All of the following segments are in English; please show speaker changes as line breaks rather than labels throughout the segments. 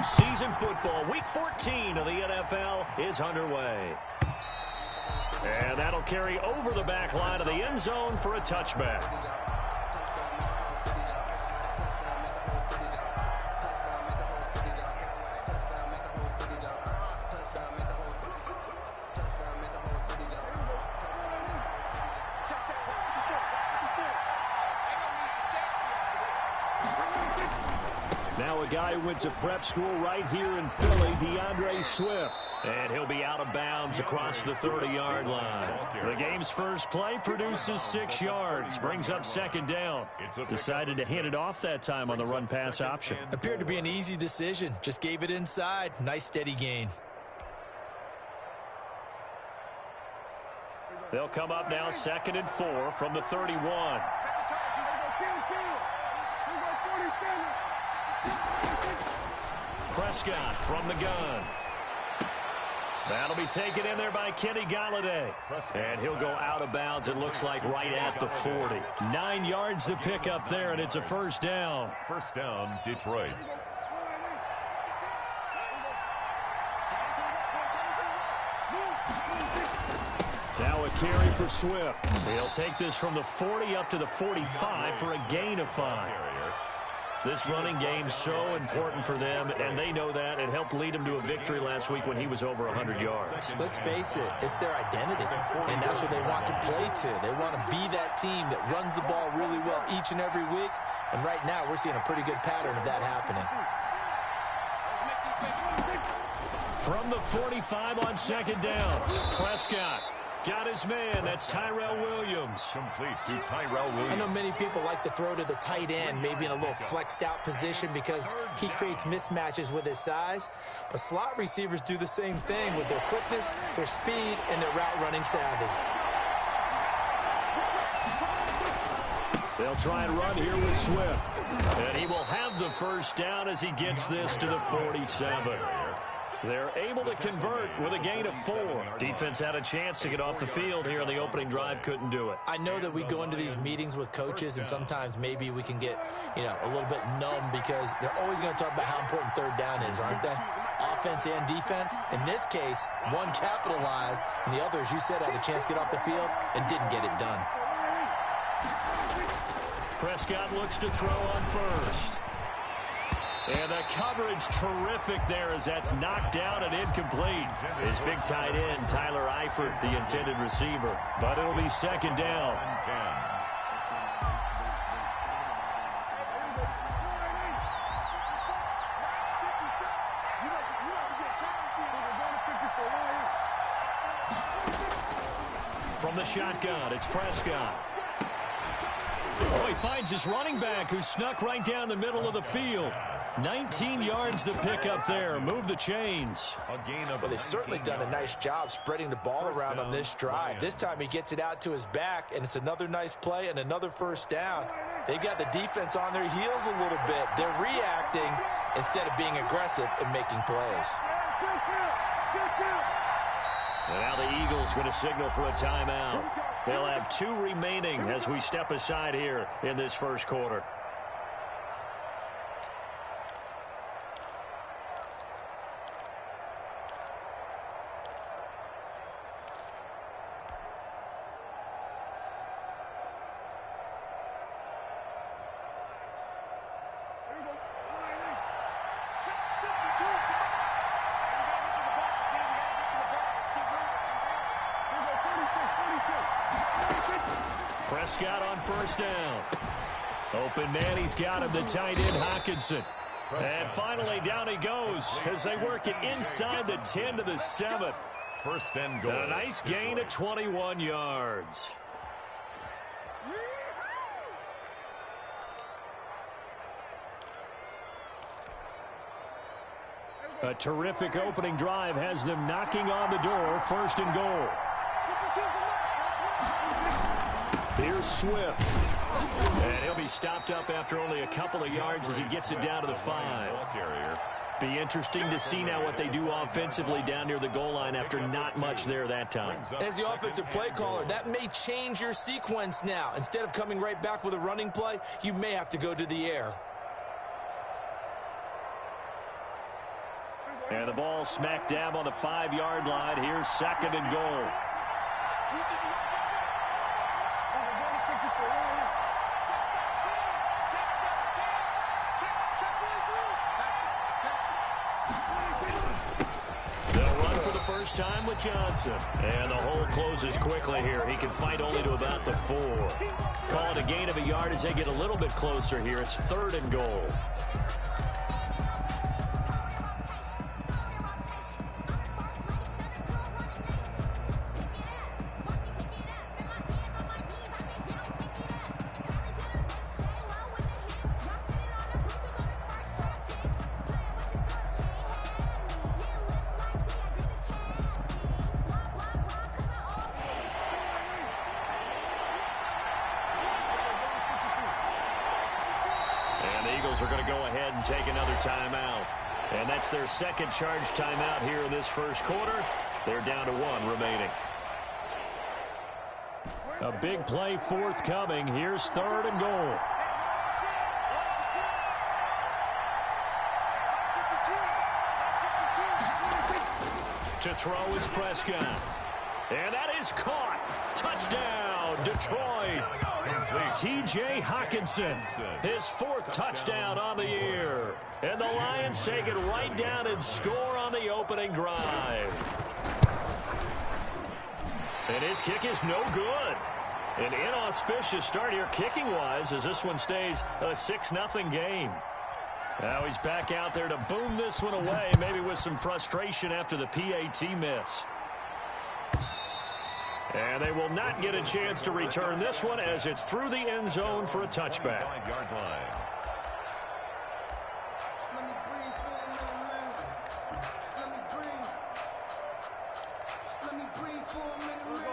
Season football, week 14 of the NFL is underway. And that'll carry over the back line of the end zone for a touchback. Now a guy who went to prep school right here in Philly, DeAndre Swift. And he'll be out of bounds across the 30-yard line. The game's first play produces 6 yards, brings up second down. Decided to hand it off that time on the run-pass option.
Appeared to be an easy decision. Just gave it inside. Nice steady gain.
They'll come up now 2nd and 4 from the 31. Prescott from the gun. That'll be taken in there by Kenny Galladay. And he'll go out of bounds, it looks like, right at the 40. 9 yards to pick up there, and it's a first down.
First down, Detroit.
Now a carry for Swift. He'll take this from the 40 up to the 45 for a gain of 5. This running game's so important for them, and they know that. It helped lead them to a victory last week when he was over 100 yards.
Let's face it, it's their identity, and that's what they want to play to. They want to be that team that runs the ball really well each and every week, and right now we're seeing a pretty good pattern of that happening.
From the 45 on second down, Prescott got his man. That's Tyrell Williams.
Complete to Tyrell Williams.
I know many people like to throw to the tight end, maybe in a little flexed out position because he creates mismatches with his size. But slot receivers do the same thing with their quickness, their speed, and their route running savvy.
They'll try and run here with Swift. And he will have the first down as he gets this to the 47. They're able to convert with a gain of 4. Defense had a chance to get off the field here in the opening drive, couldn't do it.
I know that we go into these meetings with coaches, and sometimes maybe we can get, a little bit numb because they're always going to talk about how important third down is, aren't they? Offense and defense. In this case, one capitalized, and the other, as you said, had a chance to get off the field and didn't get it done.
Prescott looks to throw on first. And the coverage terrific there as that's knocked down and incomplete. His big tight end, Tyler Eifert, the intended receiver. But it'll be second down. From the shotgun, it's Prescott. Oh, he finds his running back who snuck right down the middle of the field. 19 yards to pick up there. Move the chains.
Well, they've certainly done a nice job spreading the ball around on this drive. This time he gets it out to his back, and it's another nice play and another first down. They've got the defense on their heels a little bit. They're reacting instead of being aggressive and making plays.
And now the Eagles going to signal for a timeout. They'll have 2 remaining as we step aside here in this first quarter. Prescott on first down. Open man, he's got him, the tight end, Hockenson. And finally, down he goes as they work it inside the 10 to the 7.
First and goal.
A nice gain of 21 yards. A terrific opening drive has them knocking on the door. First and goal. Here's Swift. And he'll be stopped up after only a couple of yards as he gets it down to the 5. Be interesting to see now what they do offensively down near the goal line after not much there that time.
As the offensive play caller, that may change your sequence now. Instead of coming right back with a running play, you may have to go to the air.
And the ball smack dab on the 5-yard line. Here's 2nd and goal. They'll run for the first time with Johnson. And the hole closes quickly here. He can fight only to about the 4. Call it a gain of a yard as they get a little bit closer here. It's 3rd and goal. Are going to go ahead and take another timeout. And that's their second charge timeout here in this first quarter. They're down to 1 remaining. A big play forthcoming. Here's 3rd and goal. To throw is Prescott. And that is caught. Touchdown, Detroit. T.J. Hockenson, his 4th touchdown on the year. And the Lions take it right down and score on the opening drive. And his kick is no good. An inauspicious start here kicking-wise as this one stays a 6-0 game. Now he's back out there to boom this one away, maybe with some frustration after the PAT miss. And they will not get a chance to return this one as it's through the end zone for a touchback.
5-yard line.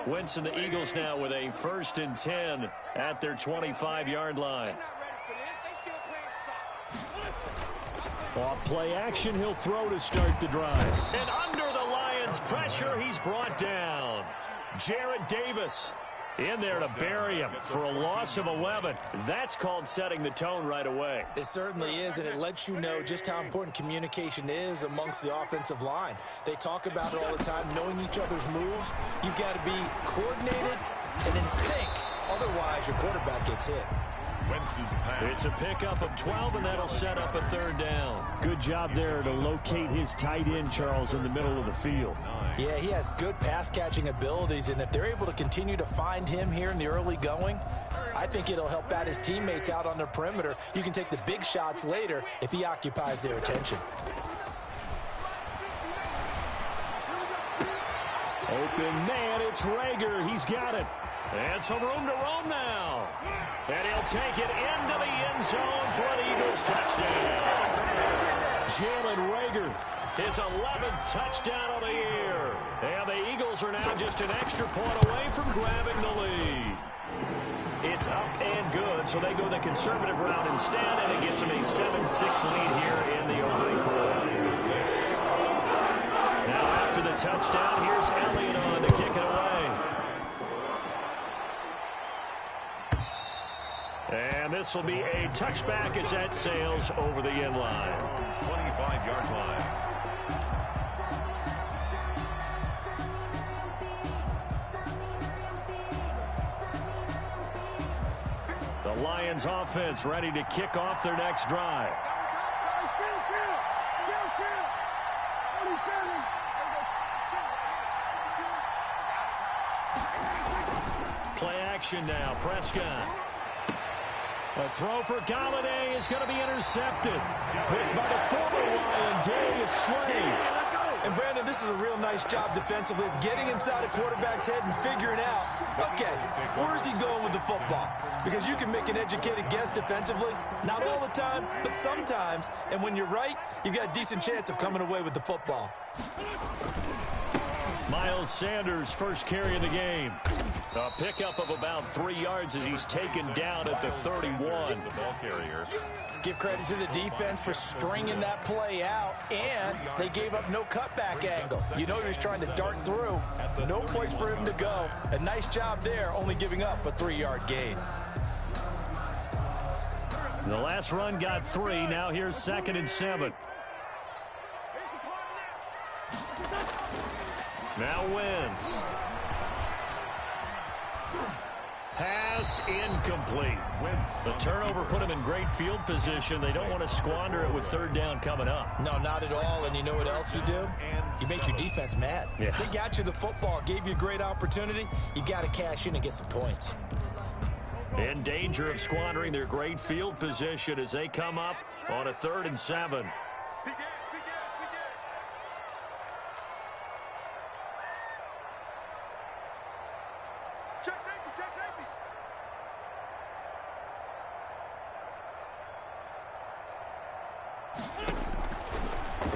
Wentz and the Eagles now with a 1st and 10 at their 25-yard line. Off play action, he'll throw to start the drive. And under the Lions' pressure, he's brought down. Jarrett Davis in there to bury him for a loss of 11. That's called setting the tone right away.
It certainly is, and it lets you know just how important communication is amongst the offensive line. They talk about it all the time, knowing each other's moves. You've got to be coordinated and in sync. Otherwise, your quarterback gets hit.
It's a pickup of 12, and that'll set up a 3rd down. Good job there to locate his tight end, Charles, in the middle of the field.
Yeah, he has good pass-catching abilities, and if they're able to continue to find him here in the early going, I think it'll help out his teammates out on the perimeter. You can take the big shots later if he occupies their attention.
Open man, it's Rager. He's got it. And some room to roam now. And he'll take it into the end zone for an Eagles touchdown. Jalen Rager, his 11th touchdown of the year. And the Eagles are now just an extra point away from grabbing the lead. It's up and good, so they go the conservative route instead, and it gives them a 7-6 lead here in the opening quarter. Now after the touchdown, here's Elliott on to kick it away. And this will be a touchback as that sails over the end line.
25-yard line.
The Lions offense ready to kick off their next drive. Play action now, Prescott. A throw for Galladay is going to be intercepted. Picked by the former Lion, Darius Slay.
And, Brandon, this is a real nice job defensively of getting inside a quarterback's head and figuring out, okay, where is he going with the football? Because you can make an educated guess defensively. Not all the time, but sometimes. And when you're right, you've got a decent chance of coming away with the football.
Miles Sanders, first carry of the game. A pickup of about 3 yards as he's taken down at the 31.
The ball carrier.
Give credit to the defense for stringing that play out, and they gave up no cutback angle. You know he was trying to dart through. No place for him to go. A nice job there, only giving up a 3-yard gain.
The last run got 3. Now here's 2nd and 7. Now Wentz. Pass incomplete. The turnover put him in great field position. They don't want to squander it with third down coming up.
No, not at all. And you know what else you do? You make your defense mad.
Yeah.
They got you the football, gave you a great opportunity. You got to cash in and get some points.
In danger of squandering their great field position as they come up on a 3rd and 7.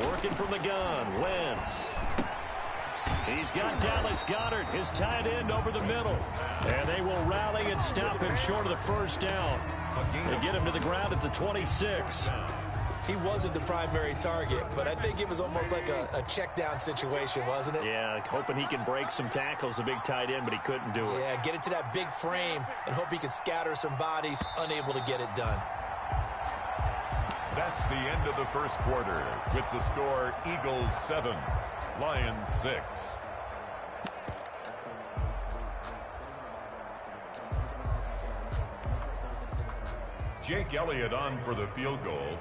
Working from the gun, Wentz. He's got Dallas Goedert, his tight end, over the middle. And they will rally and stop him short of the first down. They get him to the ground at the 26.
He wasn't the primary target, but I think it was almost like a check down situation, wasn't it?
Yeah, hoping he can break some tackles, the big tight end, but he couldn't do it.
Yeah, get it to that big frame and hope he can scatter some bodies, unable to get it done.
That's the end of the first quarter with the score Eagles 7, Lions 6. Jake Elliott on for the field goal,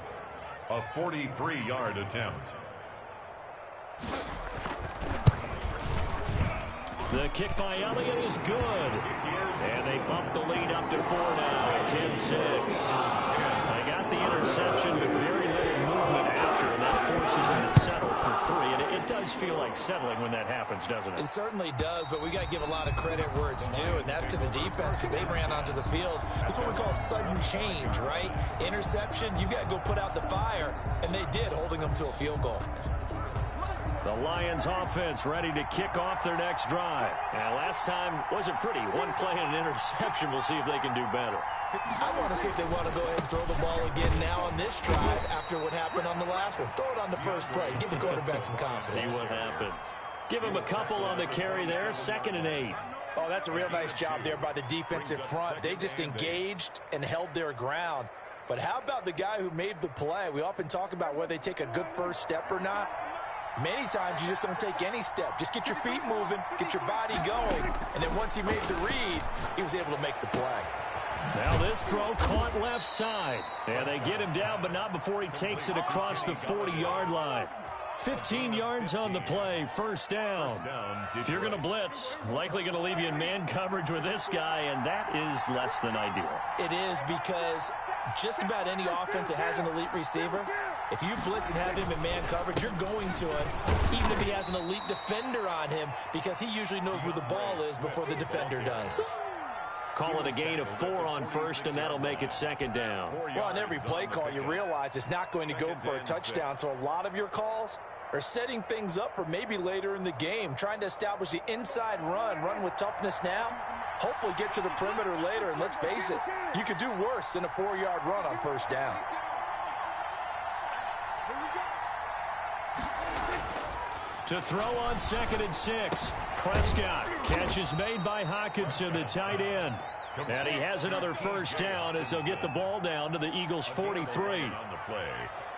a 43-yard attempt.
The kick by Elliott is good. And they bump the lead up to 4 now, 10-6. They got the interception with very little movement after, and that forces them to settle for 3. And it does feel like settling when that happens, doesn't it?
It certainly does, but we got to give a lot of credit where it's due, and that's to the defense because they ran onto the field. That's what we call sudden change, right? Interception, you got to go put out the fire, and they did, holding them to a field goal.
The Lions offense ready to kick off their next drive. And last time wasn't pretty. One play and an interception. We'll see if they can do better.
I want to see if they want to go ahead and throw the ball again now on this drive after what happened on the last one. Throw it on the first play. Give the quarterback some confidence.
See what happens. Give him a couple on the carry there. 2nd and 8.
Oh, that's a real nice job there by the defensive front. They just engaged and held their ground. But how about the guy who made the play? We often talk about whether they take a good first step or not. Many times you just don't take any step. Just get your feet moving, get your body going, and then once he made the read, he was able to make the play.
Now this throw caught left side. And they get him down, but not before he takes it across the 40-yard line. 15 yards on the play, first down. If you're going to blitz, likely going to leave you in man coverage with this guy, and that is less than ideal.
It is because just about any offense that has an elite receiver, if you blitz and have him in man coverage, you're going to him, even if he has an elite defender on him, because he usually knows where the ball is before the defender does.
Call it a gain of 4 on first, and that'll make it 2nd down.
Well, on every play call, you realize it's not going to go for a touchdown, so a lot of your calls are setting things up for maybe later in the game, trying to establish the inside run with toughness now, hopefully get to the perimeter later, and let's face it, you could do worse than a 4-yard run on first down.
To throw on 2nd and 6. Prescott. Catch is made by Hockenson, the tight end. And he has another first down as they'll get the ball down to the Eagles' 43.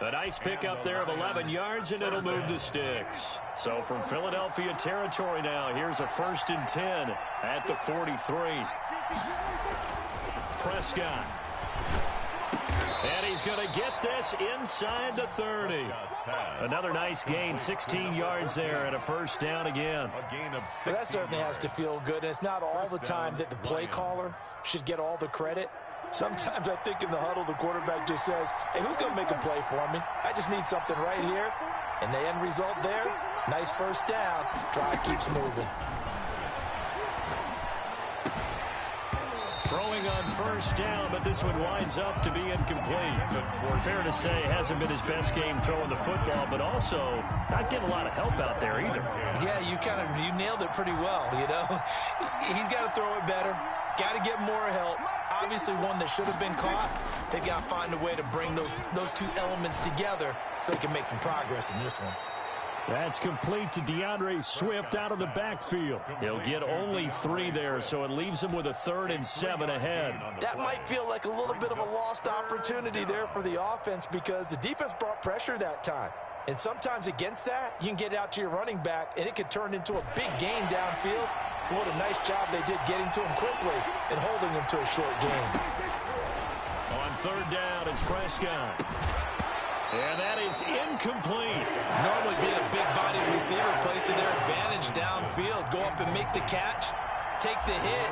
A nice pickup there of 11 yards, and it'll move the sticks. So from Philadelphia territory now, here's a 1st and 10 at the 43. Prescott. And he's going to get this inside the 30. Another nice gain, 16 yards there, and a first down again.
So that certainly has to feel good. And it's not all the time that the play caller should get all the credit. Sometimes I think in the huddle, the quarterback just says, hey, who's going to make a play for me? I just need something right here. And the end result there, nice first down. Drive keeps moving.
Throwing on first down, but this one winds up to be incomplete. Fair to say, hasn't been his best game throwing the football, but also not getting a lot of help out there either.
Yeah, you nailed it pretty well, you know. He's got to throw it better. Got to get more help. Obviously one that should have been caught. They've got to find a way to bring those two elements together so they can make some progress in this one.
That's complete to DeAndre Swift out of the backfield. He'll get only 3 there, so it leaves him with a 3rd and 7 ahead.
That might feel like a little bit of a lost opportunity there for the offense because the defense brought pressure that time. And sometimes against that, you can get out to your running back, and it could turn into a big gain downfield. But what a nice job they did getting to him quickly and holding him to a short gain.
On third down, it's Prescott. And that is incomplete.
Normally being a big-bodied receiver plays to their advantage downfield. Go up and make the catch, take the hit,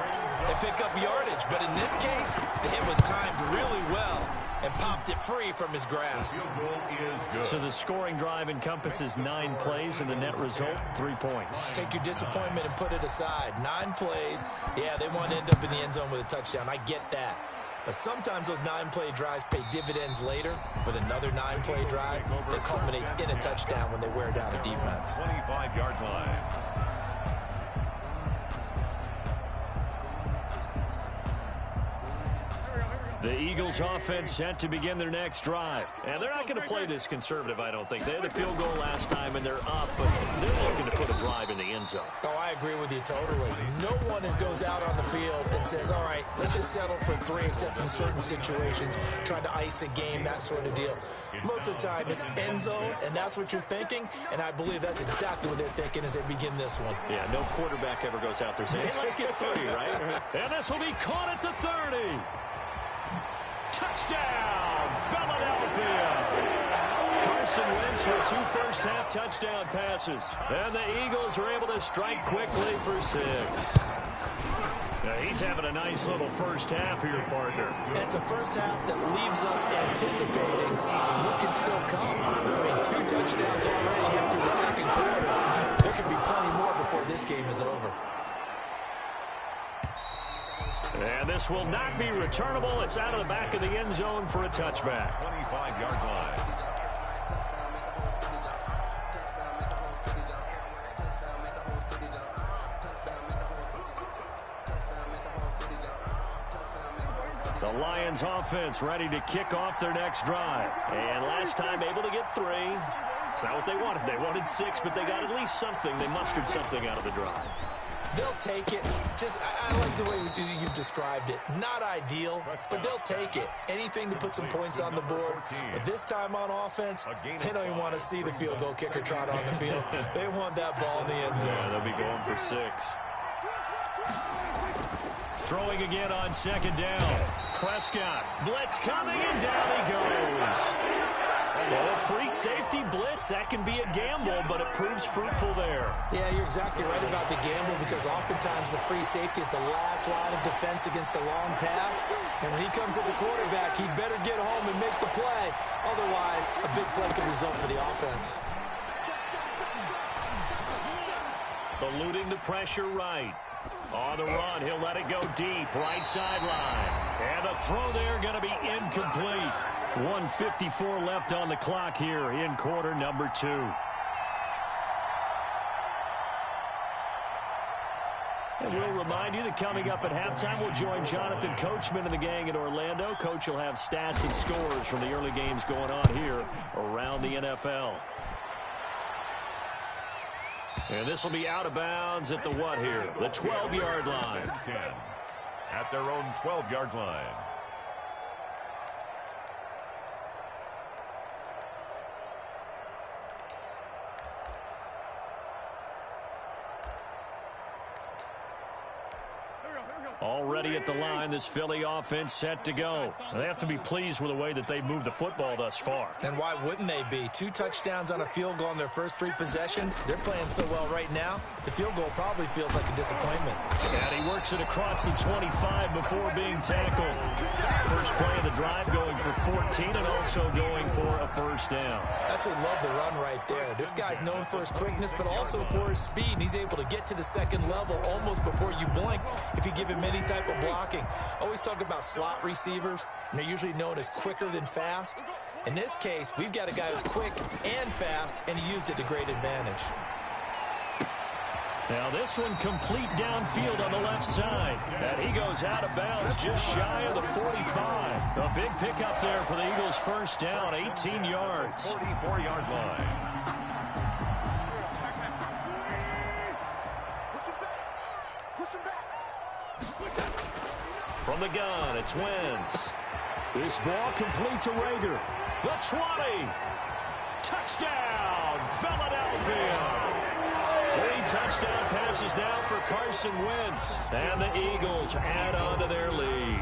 and pick up yardage. But in this case, the hit was timed really well and popped it free from his grasp.
So the scoring drive encompasses 9 plays, and the net result, 3 points.
Take your disappointment and put it aside. 9 plays. Yeah, they want to end up in the end zone with a touchdown. I get that. But sometimes those 9-play drives pay dividends later with another 9-play drive that culminates in a touchdown when they wear down a defense.
25-yard line.
The Eagles offense set to begin their next drive. And they're not going to play this conservative, I don't think. They had a field goal last time, and they're up, but they're looking to put a drive in the end zone.
Oh, I agree with you totally. No one goes out on the field and says, all right, let's just settle for 3, except in certain situations, trying to ice a game, that sort of deal. Most of the time, it's end zone, and that's what you're thinking, and I believe that's exactly what they're thinking as they begin this one.
Yeah, no quarterback ever goes out there saying, hey, let's get 30, right? And this will be caught at the 30. Touchdown, Philadelphia! Carson Wentz with 2 first-half touchdown passes. And the Eagles are able to strike quickly for 6. Now, he's having a nice little first half here, partner.
And it's a first half that leaves us anticipating what can still come. I mean, 2 touchdowns already here through the second quarter. There could be plenty more before this game is over.
And this will not be returnable. It's out of the back of the end zone for a touchback.
25-yard line.
The Lions offense ready to kick off their next drive. And last time able to get 3. It's not what they wanted. They wanted 6, but they got at least something. They mustered something out of the drive.
They'll take it. Just, I like the way you described it. Not ideal, but they'll take it. Anything to put some points on the board. But this time on offense, they don't even want to see the field goal kicker trot on the field. They want that ball in the end zone.
Yeah, they'll be going for 6. Throwing again on second down. Prescott. Blitz coming, and down he goes. Well, a free safety blitz, that can be a gamble, but it proves fruitful there.
Yeah, you're exactly right about the gamble, because oftentimes the free safety is the last line of defense against a long pass. And when he comes at the quarterback, he better get home and make the play. Otherwise, a big play could result for the offense.
Eluding the pressure right. On the run, he'll let it go deep, right sideline. And the throw there going to be incomplete. 1:54 left on the clock here in quarter number 2. And we'll remind you that coming up at halftime, we'll join Jonathan Coachman and the gang in Orlando. Coach will have stats and scores from the early games going on here around the NFL. And this will be out of bounds at the what here? The 12-yard line.
10 at their own 12-yard line.
Already at the line, this Philly offense set to go. They have to be pleased with the way that they've moved the football thus far.
And why wouldn't they be? 2 touchdowns on a field goal in their first 3 possessions. They're playing so well right now, the field goal probably feels like a disappointment.
And he works it across the 25 before being tackled. First play of the drive going for 14 and also going for a first down.
Absolutely love the run right there. This guy's known for his quickness, but also for his speed. He's able to get to the second level almost before you blink if you give him any type of blocking. Always talk about slot receivers, and they're usually known as quicker than fast. In this case, we've got a guy who's quick and fast, and he used it to great advantage.
Now this one complete downfield on the left side. And he goes out of bounds just shy of the 45. A big pickup there for the Eagles' first down, 18 yards.
44-yard line.
From the gun, it's Wentz. This ball complete to Rager. The 20. Touchdown! First down passes now for Carson Wentz. And the Eagles add on to their lead.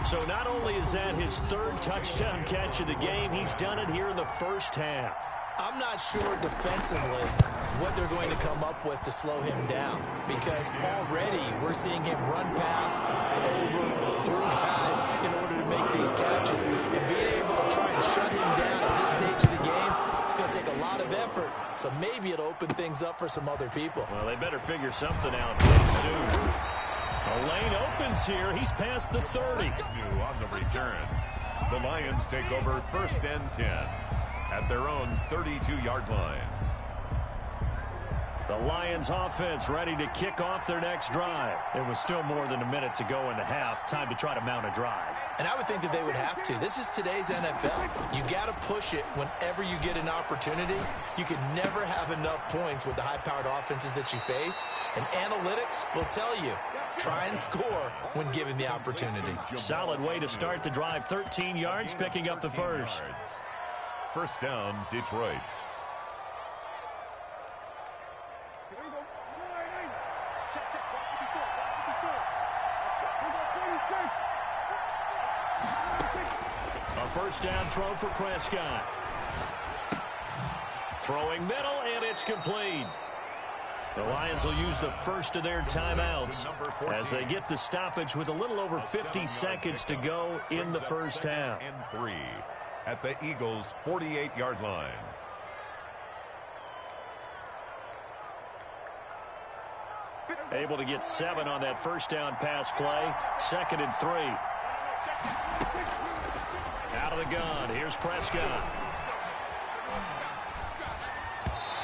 So not only is that his third touchdown catch of the game, he's done it here in the first half.
I'm not sure defensively what they're going to come up with to slow him down, because already we're seeing him run past, over, through guys in order to make these catches. And being able to try and shut him down at this stage of the game, it's going to take a lot of effort. So maybe it'll open things up for some other people.
Well, they better figure something out pretty soon. The lane opens here. He's past the 30.
New on the return. The Lions take over 1st and 10 at their own 32-yard line.
The Lions offense ready to kick off their next drive. It was still more than a minute to go in the half. Time to try to mount a drive.
And I would think that they would have to. This is today's NFL. You got to push it whenever you get an opportunity. You can never have enough points with the high-powered offenses that you face. And analytics will tell you, try and score when given the opportunity.
Solid way to start the drive. 13 yards, picking up the first.
First down, Detroit.
A first down throw for Prescott. Throwing middle, and it's complete. The Lions will use the first of their timeouts as they get the stoppage with a little over 50 seconds to go in the first half.
And 3 at the Eagles' 48-yard line.
Able to get 7 on that first down pass play. 2nd and 3. Out of the gun. Here's Prescott.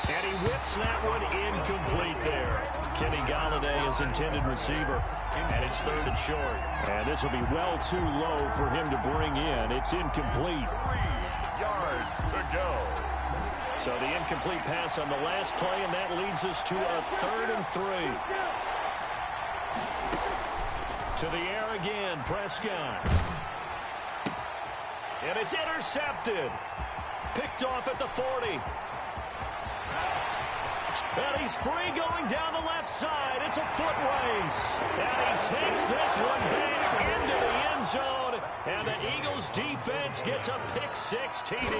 And he whips that one incomplete there. Kenny Golladay is intended receiver. And it's 3rd and short. And this will be well too low for him to bring in. It's incomplete.
3 yards to go.
So the incomplete pass on the last play, and that leads us to a 3rd and 3. To the air again, Prescott. And it's intercepted. Picked off at the 40. And he's free going down the left side. It's a foot race. And he takes this one back into the end zone. And the Eagles defense gets a pick-6 TD.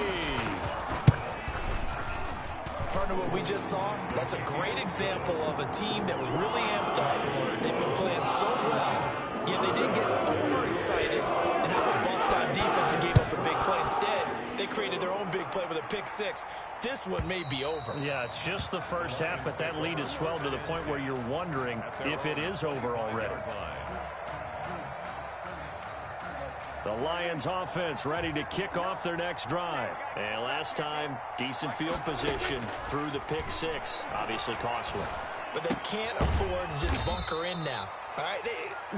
Partner, what we just saw, that's a great example of a team that was really amped up. They've been playing so well. Yet they didn't get overexcited and have a bust on defense and gave up a big play. Instead, they created their own big play with a pick-6. This one may be over.
Yeah, it's just the first half, but that lead has swelled to the point where you're wondering if it is over already. The Lions offense ready to kick off their next drive. And last time, decent field position through the pick-6. Obviously costly.
But they can't afford to just bunker in now. All right,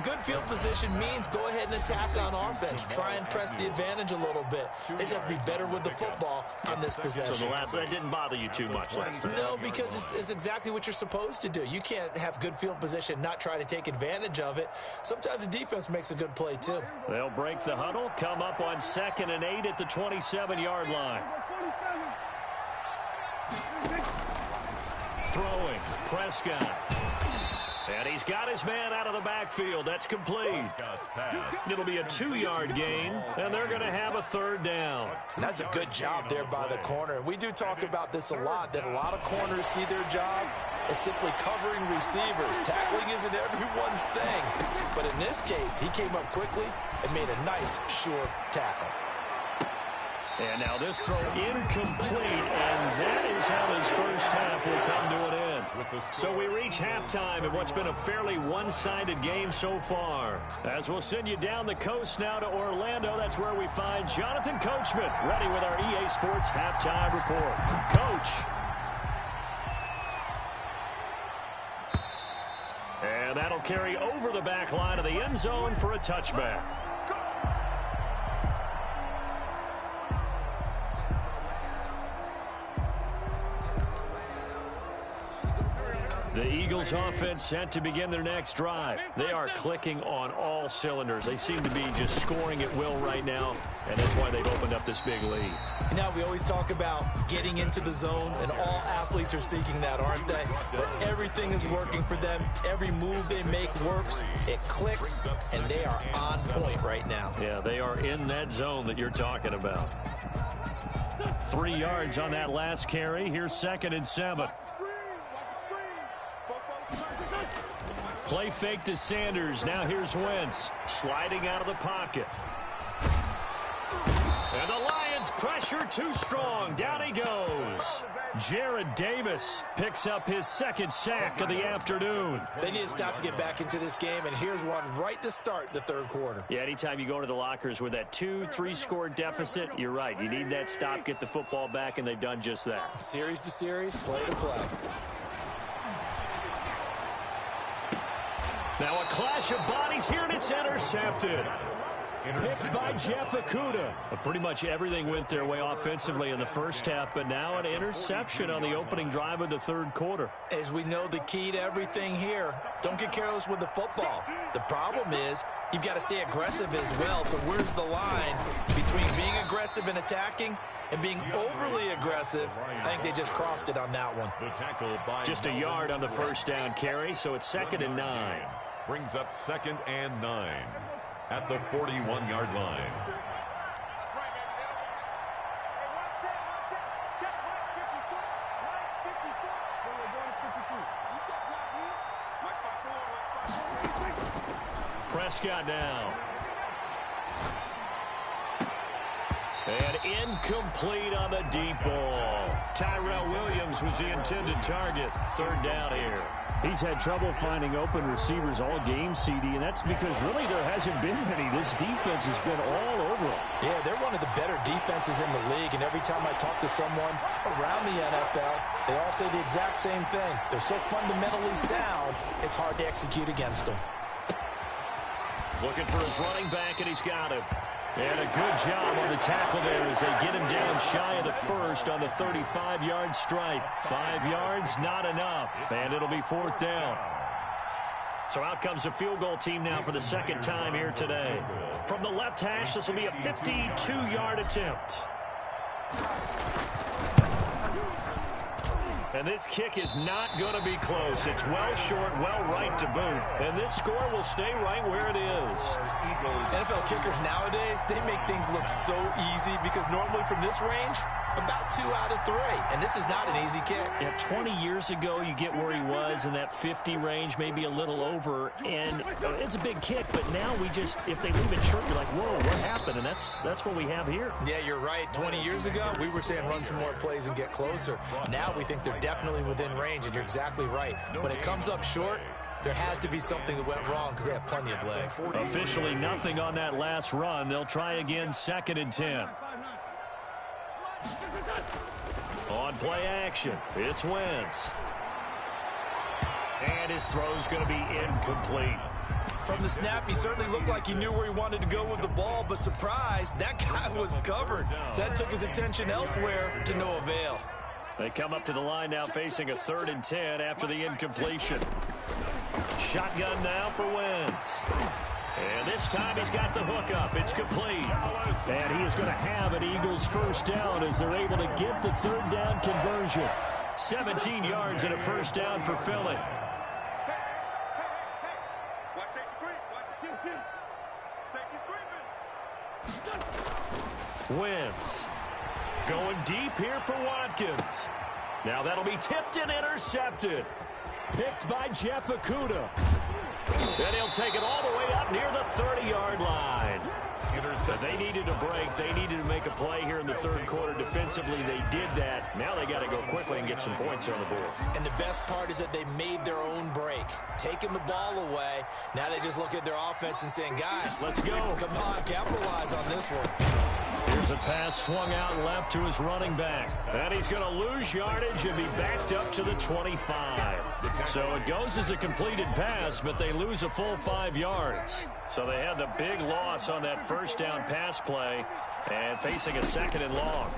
good field position means go ahead and attack on offense. Try and press the advantage a little bit. They just have to be better with the football on this possession.
So that didn't bother you too much last time?
No, because it's exactly what you're supposed to do. You can't have good field position, not try to take advantage of it. Sometimes the defense makes a good play, too.
They'll break the huddle, come up on 2nd and 8 at the 27-yard line. Throwing, Prescott. And he's got his man out of the backfield. That's complete. It'll be a 2-yard gain, and they're going to have a 3rd down.
And that's a good job there by the corner. We do talk about this a lot, that a lot of corners see their job as simply covering receivers. Tackling isn't everyone's thing. But in this case, he came up quickly and made a nice, sure tackle.
And now this throw incomplete, and that is how this first half will come to an end. So we reach halftime in what's been a fairly one-sided game so far. As we'll send you down the coast now to Orlando, that's where we find Jonathan Coachman, ready with our EA Sports Halftime Report. Coach. And that'll carry over the back line of the end zone for a touchback. The Eagles offense set to begin their next drive. They are clicking on all cylinders. They seem to be just scoring at will right now, and that's why they've opened up this big lead.
Now, we always talk about getting into the zone, and all athletes are seeking that, aren't they? But everything is working for them. Every move they make works. It clicks, and they are on point right now.
Yeah, they are in that zone that you're talking about. 3 yards on that last carry. Here's 2nd and 7. Play fake to Sanders. Now here's Wentz sliding out of the pocket. And the Lions pressure too strong. Down he goes. Jared Davis picks up his 2nd sack of the afternoon.
They need to stop to get back into this game, and here's one right to start the 3rd quarter.
Yeah, anytime you go to the lockers with that 2-3 score deficit, you're right. You need that stop, get the football back, and they've done just that.
Series to series, play to play.
Now a clash of bodies here, and it's intercepted. Picked by Jeff Okudah. Pretty much everything went their way offensively in the first half, but now an interception on the opening drive of the 3rd quarter.
As we know, the key to everything here, don't get careless with the football. The problem is you've got to stay aggressive as well. So where's the line between being aggressive and attacking and being overly aggressive? I think they just crossed it on that one.
Just a yard on the first down carry, so it's 2nd and 9.
Brings up 2nd and 9 at the 41-yard line.
Prescott now. And incomplete on the deep ball. Tyrell Williams was the intended target. 3rd down here.
He's had trouble finding open receivers all game, CD, and that's because really there hasn't been any. This defense has been all over him.
Yeah, they're one of the better defenses in the league, and every time I talk to someone around the NFL, they all say the exact same thing. They're so fundamentally sound, it's hard to execute against them.
Looking for his running back, and he's got him. And a good job on the tackle there as they get him down shy of the first on the 35-yard stripe. 5 yards, not enough, and it'll be 4th down. So out comes the field goal team now for the 2nd time here today. From the left hash, this will be a 52-yard attempt. And this kick is not going to be close. It's well short, well right to boot. And this score will stay right where it is.
NFL kickers nowadays, they make things look so easy because normally from this range, about 2 out of 3. And this is not an easy kick.
Yeah, 20 years ago, you get where he was in that 50 range, maybe a little over. And it's a big kick, but now we just, if they leave it short, you're like, whoa, what happened? And that's what we have here.
Yeah, you're right. 20 years ago, we were saying run some more plays and get closer. Now we think they're definitely within range, and you're exactly right. When it comes up short, there has to be something that went wrong because they have plenty of leg.
Officially nothing on that last run. They'll try again, 2nd and 10. On play action, it's Wentz. And his throw's going to be incomplete.
From the snap, he certainly looked like he knew where he wanted to go with the ball, but surprise, that guy was covered. So that took his attention elsewhere to no avail.
They come up to the line now facing a 3rd and 10 after the incompletion. Shotgun now for Wentz. And this time he's got the hook up. It's complete.
And he is going to have an Eagles 1st down as they're able to get the 3rd down conversion.
17 yards and a 1st down for Philly. Wentz going deep here for Watkins. Now that'll be tipped and intercepted. Picked by Jeff Okudah. And he'll take it all the way up near the 30-yard line. They needed a break. They needed to make a play here in the 3rd quarter. Defensively, they did that. Now they got to go quickly and get some points on the board.
And the best part is that they made their own break. Taking the ball away. Now they just look at their offense and saying, guys,
let's go.
Come on, capitalize on this one.
Here's a pass swung out left to his running back. And he's going to lose yardage and be backed up to the 25. So it goes as a completed pass, but they lose a full 5 yards. So they had the big loss on that 1st down pass play and facing a 2nd and long.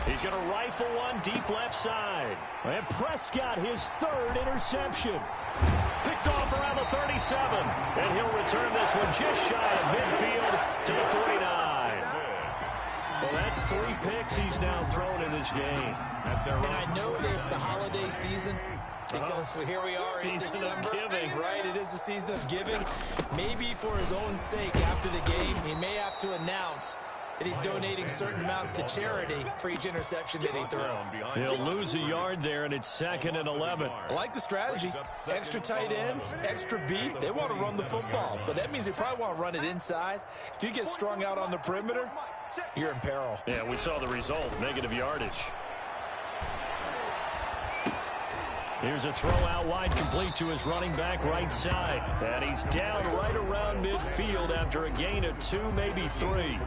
He's going to rifle one deep left side.
And Prescott, his third interception.
Picked off around the 37. And he'll return this one just shy of midfield to the 49. Well, that's 3 picks he's now thrown in this game.
And I know this, the holiday season, because here we are in December.
Giving.
Right, it is the season of giving. Maybe for his own sake after the game, he may have to announce that he's donating certain amounts to charity for each interception that he threw.
He'll lose a yard there, and it's 2nd and 11.
I like the strategy. Extra tight ends, extra beef. They want to run the football, but that means they probably want to run it inside. If you get strung out on the perimeter, you're in peril.
Yeah, we saw the result, negative yardage. Here's a throw out wide, complete to his running back right side. And he's down right around midfield after a gain of 2, maybe 3.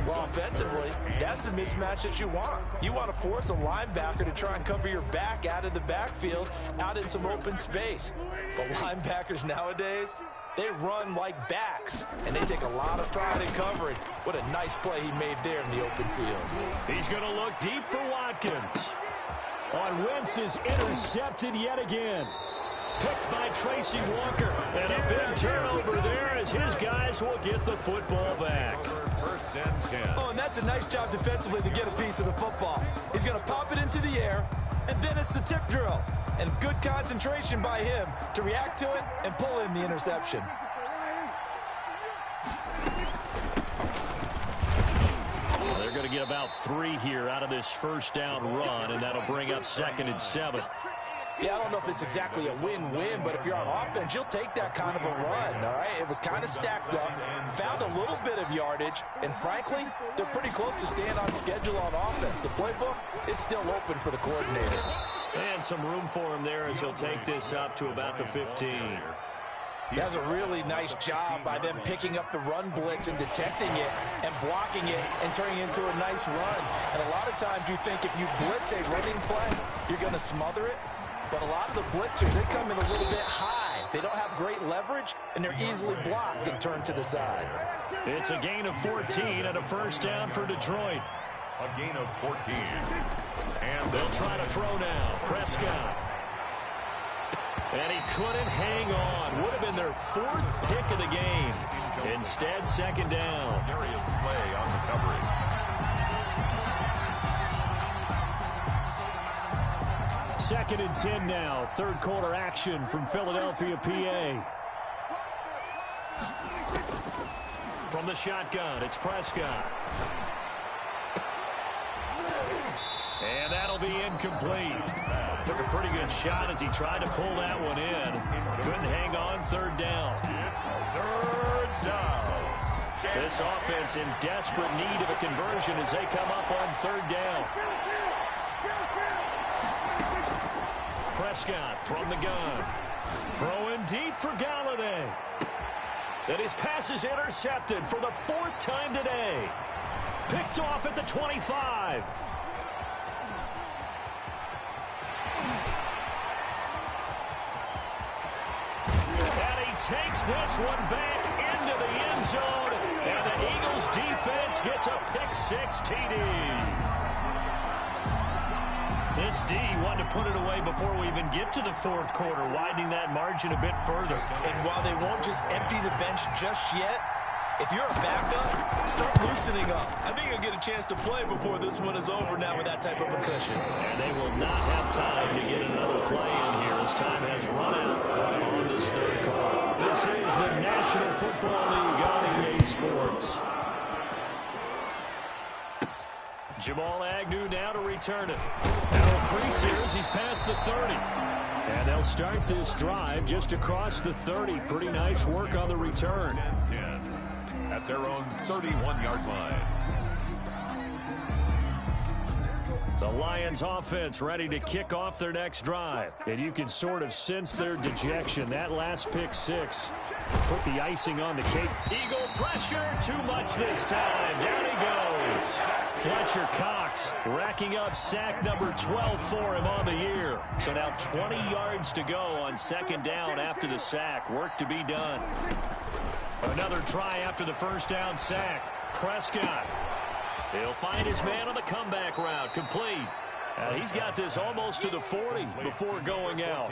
Well, offensively, that's the mismatch that you want. You want to force a linebacker to try and cover your back out of the backfield, out in some open space. But linebackers nowadays, they run like backs, and they take a lot of pride in covering. What a nice play he made there in the open field.
He's going to look deep for Watkins.
On Wentz is intercepted yet again.
Picked by Tracy Walker. And a big turnover there as his guys will get the football back.
Oh, and that's a nice job defensively to get a piece of the football. He's going to pop it into the air, and then it's the tip drill. And good concentration by him to react to it and pull in the interception.
They're going to get about 3 here out of this first down run, and that'll bring up 2nd and 7.
Yeah, I don't know if it's exactly a win-win, but if you're on offense, you'll take that kind of a run, all right? It was kind of stacked up, found a little bit of yardage, and frankly, they're pretty close to staying on schedule on offense. The playbook is still open for the coordinator.
And some room for him there as he'll take this up to about the 15.
That's a really nice job by them picking up the run blitz and detecting it and blocking it and turning it into a nice run. And a lot of times you think if you blitz a running play, you're going to smother it. But a lot of the blitzers, they come in a little bit high. They don't have great leverage, and they're easily blocked and turned to the side.
It's a gain of 14 and a first down for Detroit.
A gain of 14.
And they'll try to throw now. Prescott. And he couldn't hang on. Would have been their 4th pick of the game. Instead, 2nd down.
Darius Slay on the coverage.
Second and 10 now. Third quarter action from Philadelphia, PA.
From the shotgun, it's Prescott. And that'll be incomplete. Took a pretty good shot as he tried to pull that one in. Couldn't hang on. 3rd down.
3rd down.
This offense in desperate need of a conversion as they come up on 3rd down. Prescott from the gun. Throwing deep for Galladay. And his pass is intercepted for the 4th time today. Picked off at the 25. And he takes this one back into the end zone. And the Eagles defense gets a pick-6 TD. This D wanted to put it away before we even get to the 4th quarter, widening that margin a bit further.
And while they won't just empty the bench just yet, if you're a backup, start loosening up. I think you'll get a chance to play before this one is over now with that type of a cushion.
And they will not have time to get another play in here as time has run out on this 3rd quarter. This is the National Football League on EA Sports. Jamal Agnew now to return it. Now increase here as he's past the 30.
And they'll start this drive just across the 30. Pretty nice work on the return.
10 at their own 31-yard line.
The Lions offense ready to kick off their next drive. And you can sort of sense their dejection. That last pick-6 put the icing on the cake.
Eagle pressure, too much this time. Down he goes. Fletcher Cox racking up sack number 12 for him on the year. So now 20 yards to go on 2nd down after the sack. Work to be done. Another try after the first down sack. Prescott. He'll find his man on the comeback route, complete. He's got this almost to the 40 before going out.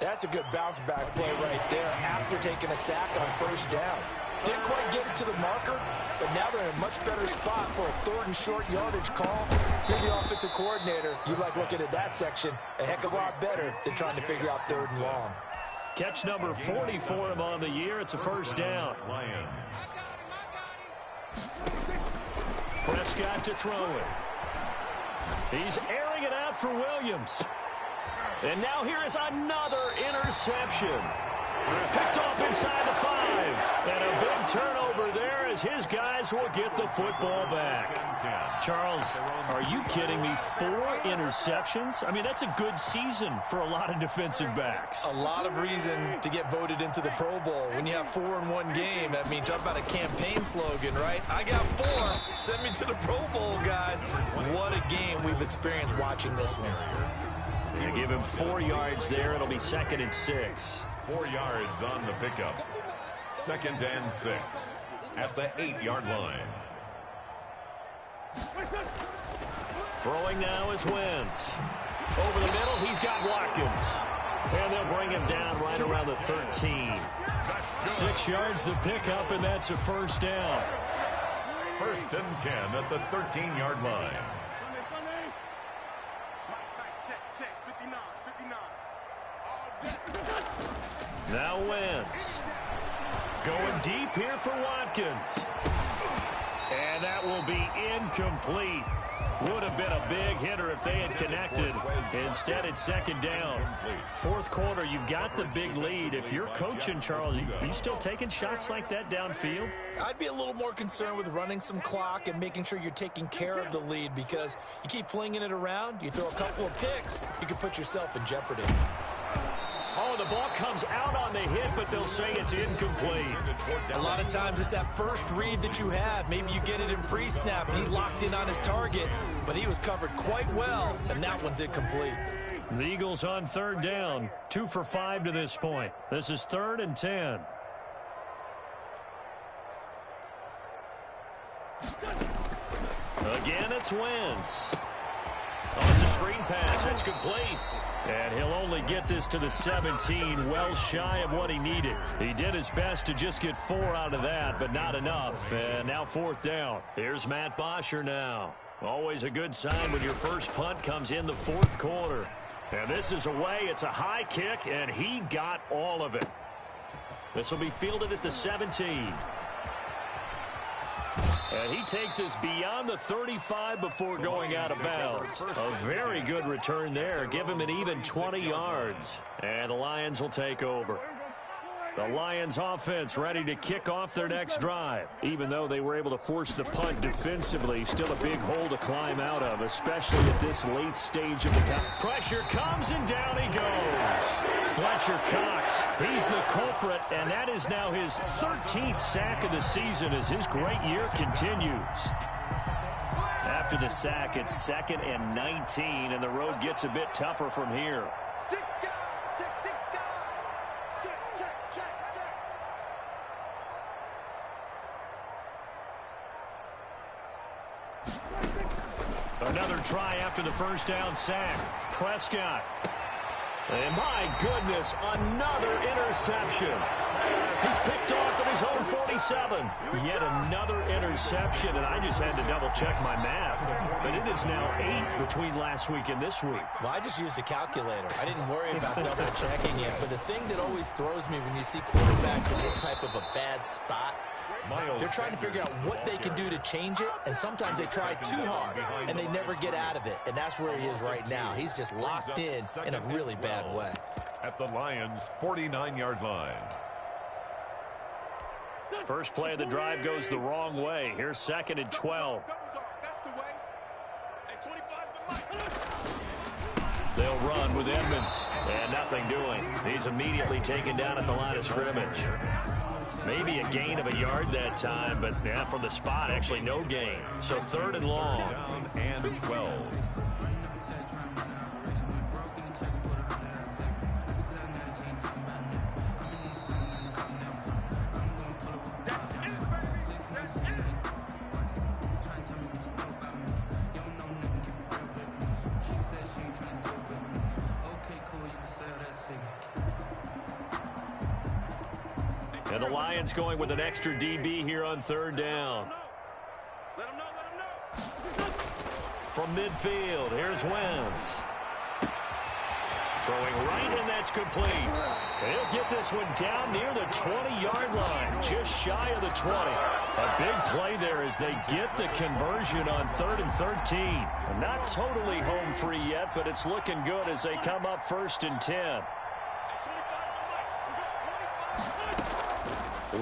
That's a good bounce-back play right there after taking a sack on first down. Didn't quite get it to the marker, but now they're in a much better spot for a third and short yardage call. If you're the offensive coordinator, you like looking at that section a heck of a lot better than trying to figure out third and long.
Catch number 40 for him on the year. It's a first down. Prescott to throw it. He's airing it out for Williams. And now here is another interception. Picked off inside the 5. And a big turnover there as his guys will get the football back. Charles, are you kidding me? 4 interceptions? I mean, that's a good season for a lot of defensive backs.
A lot of reason to get voted into the Pro Bowl. When you have 4 in one game, I mean, talk about a campaign slogan, right? I got 4. Send me to the Pro Bowl, guys. What a game we've experienced watching this one.
You give him 4 yards there. It'll be 2nd and 6.
4 yards on the pickup. 2nd and 6 at the 8-yard line.
Throwing now is Wentz. Over the middle, he's got Watkins. And they'll bring him down right around the 13. 6 yards the pickup, and that's a first down.
1st and 10 at the 13-yard line.
Now Wentz. Going deep here for Watkins. And that will be incomplete. Would have been a big hitter if they had connected. Instead, it's 2nd down. 4th quarter, you've got the big lead. If you're coaching, Charles, are you still taking shots like that downfield?
I'd be a little more concerned with running some clock and making sure you're taking care of the lead, because you keep flinging it around, you throw a couple of picks, you could put yourself in jeopardy.
Oh, the ball comes out on the hit, but they'll say it's incomplete.
A lot of times it's that first read that you have. Maybe you get it in pre-snap, and he locked in on his target, but he was covered quite well, and that one's incomplete.
The Eagles on 3rd down, 2 for 5 to this point. This is 3rd and 10. Again, it's Wentz. Oh, it's a screen pass. It's complete. And he'll only get this to the 17, well shy of what he needed. He did his best to just get 4 out of that, but not enough. And now 4th down. Here's Matt Bosher now. Always a good sign when your first punt comes in the 4th quarter. And this is away. It's a high kick, and he got all of it. This will be fielded at the 17. And he takes us beyond the 35 before going out of bounds. A very good return there. Give him an even 20 yards. And the Lions will take over. The Lions offense ready to kick off their next drive. Even though they were able to force the punt defensively, still a big hole to climb out of, especially at this late stage of the game. Pressure comes and down he goes. Fletcher Cox, he's the culprit, and that is now his 13th sack of the season as his great year continues. After the sack, it's 2nd and 19, and the road gets a bit tougher from here. Another try after the first down sack. Prescott. And my goodness, another interception. He's picked off at his own 47. Yet another interception, and I just had to double-check my math. But it is now 8 between last week and this week.
Well, I just used a calculator. I didn't worry about double-checking it. But the thing that always throws me when you see quarterbacks in this type of a bad spot, they're trying to figure out what they can do to change it, and sometimes they try too hard, and they never get out of it. And that's where he is right now. He's just locked in a really bad way.
At the Lions' 49-yard line.
First play of the drive goes the wrong way. Here's 2nd and 12. They'll run with Edmonds, and nothing doing. He's immediately taken down at the line of scrimmage. Maybe a gain of a yard that time, but yeah, from the spot, actually no gain. So 3rd and long.
Down and 12.
And the Lions going with an extra DB here on third down.
Let him know.
From midfield, here's Wentz. Throwing right, and that's complete. They'll get this one down near the 20-yard line, just shy of the 20. A big play there as they get the conversion on 3rd and 13. Not totally home free yet, but it's looking good as they come up 1st and 10.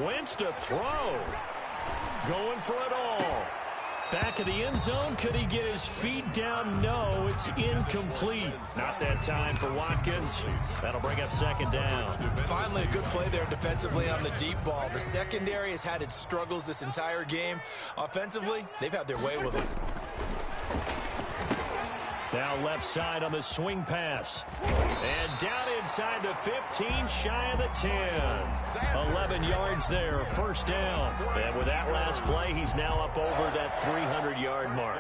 Wentz to throw. Going for it all. Back of the end zone. Could he get his feet down? No, it's incomplete. Not that time for Watkins. That'll bring up 2nd down.
Finally, a good play there defensively on the deep ball. The secondary has had its struggles this entire game. Offensively, they've had their way with it.
Now left side on the swing pass. And down inside the 15, shy of the 10. 11 yards there, 1st down. And with that last play, he's now up over that 300-yard mark.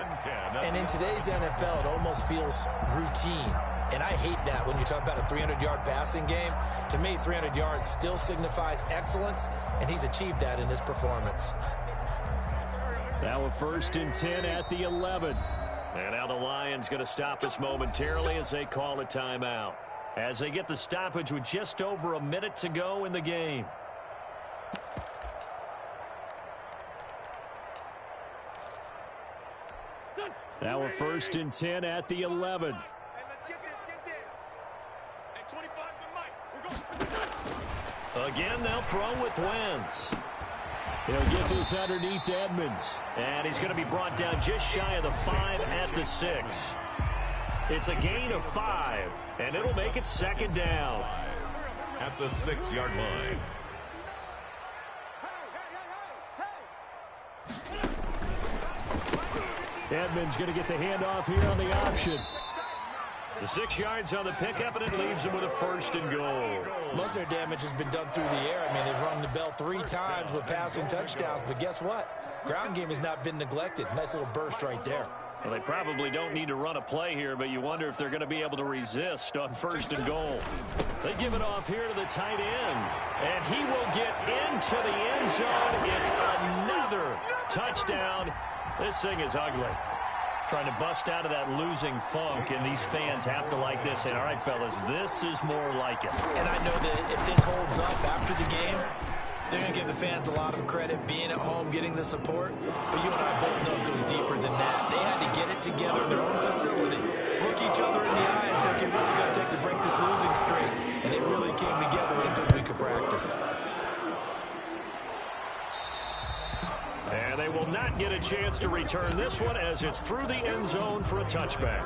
And in today's NFL, it almost feels routine. And I hate that when you talk about a 300-yard passing game. To me, 300 yards still signifies excellence, and he's achieved that in this performance.
Now a 1st and 10 at the 11. And now the Lions going to stop us momentarily as they call a timeout. As they get the stoppage with just over a minute to go in the game. Now a 1st and 10 at the 11.
Hey, let's get this. Hey, 25 to Mike. We're going.
Again, they'll throw with Wentz. He'll get this underneath to Edmonds. And he's going to be brought down just shy of the 5 at the 6. It's a gain of 5, and it'll make it 2nd down.
At the 6-yard line.
Edmonds going to get the handoff here on the option. The 6 yards on the pickup, and it leaves him with a 1st and goal.
Most of their damage has been done through the air. I mean, they've rung the bell 3 times with passing touchdowns, but guess what? Ground game has not been neglected. Nice little burst right there.
Well, they probably don't need to run a play here, but you wonder if they're going to be able to resist on 1st and goal. They give it off here to the tight end, and he will get into the end zone. It's another touchdown. This thing is ugly. Trying to bust out of that losing funk, and these fans have to like this. And all right, fellas, this is more like it.
And I know that if this holds up after the game, they're going to give the fans a lot of credit, being at home, getting the support. But you and I both know it goes deeper than that. They had to get it together in their own facility, look each other in the eye and say, okay, what's it going to take to break this losing streak? And they really came together with a good week of practice.
And they will not get a chance to return this one as it's through the end zone for a touchback.